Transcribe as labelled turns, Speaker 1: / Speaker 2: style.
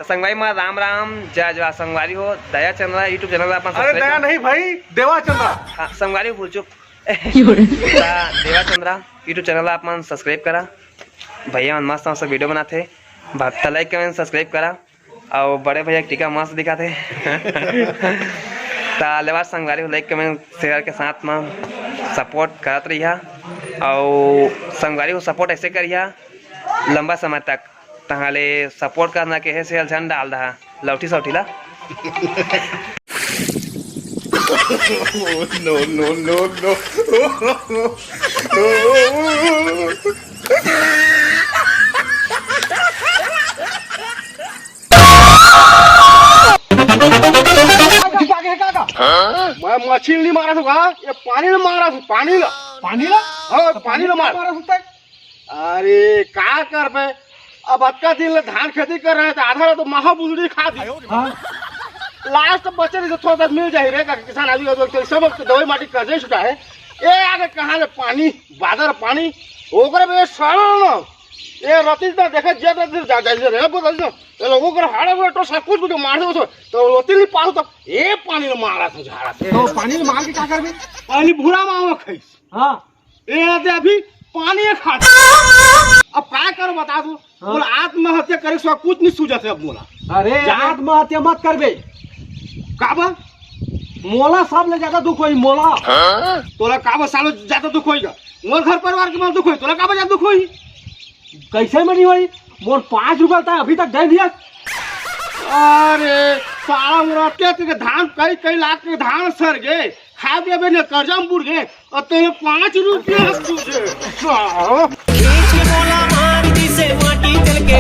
Speaker 1: तो संगवारी माँ राम राम जय जय संगवारी हो दया चंद्रा यूट्यूब चैनल अपन
Speaker 2: अरे दया नहीं भाई देवा चंद्रा।
Speaker 1: हाँ संगवारी भूल चुप देवा चंद्रा यूट्यूब चैनल अपन सब्सक्राइब करा भैया मन मस्त मस्त वीडियो बनाते भक्ता लाइक कमेंट सब्सक्राइब करा और बड़े भैया टीका मस्त दिखाते लेवा संगवारी लाइक कमेंट शेयर के साथ में सपोर्ट करत रहिया और संगवारी को सपोर्ट ऐसे करिया लंबा समय तक तहाले सपोर्ट करना के है से अलझन डाल रहा लौटी सौटीला
Speaker 2: नो नो नो नो मैं मछली नहीं मारा था ये पानी में मारा था पानी ला हाँ पानी में मारा अरे क्या कर पे अब अक्का दिन धान खेती कर रहे हैं तो आधा तो महाबुजड़ी खा दी लास्ट बचे से थोड़ा सा मिल जाए रे किसान आदमी सब दवाई माटी कर्जे छुटा है ये आगे कहाँ ले पानी बादर पानी ओकरे में सड़न ये रति तो देखे जे जा जा रे बदल ये लोगों को हाड़े में तो सब कुछ भी मार दो तो रति नहीं पाऊ तो ये पानी में मारा था झाड़ा से तो पानी में मार के क्या करबे पानी भूरा मांगो खइस हां ये दे अभी पानी खा अब क्या करो बता दो बोला आत्महत्या करे सो कुछ नहीं सूझत है अब मोला अरे आत्महत्या मत करबे काबा मोला सब ले ज्यादा दुख होई मोला तोला काबा सालो ज्यादा दुख होईगा मोर घर परिवार के मन दुख होई तोला काबा ज्यादा दुख होई कैसे में नहीं होई मोर 5 रुपया था अभी तक दे दिया अरे साला मोरा के धान कई लाख के धान सर गए खा देबे ने कर्जा में बुड़ गए और तेरे 5 रुपया तुझे
Speaker 3: माटी चल के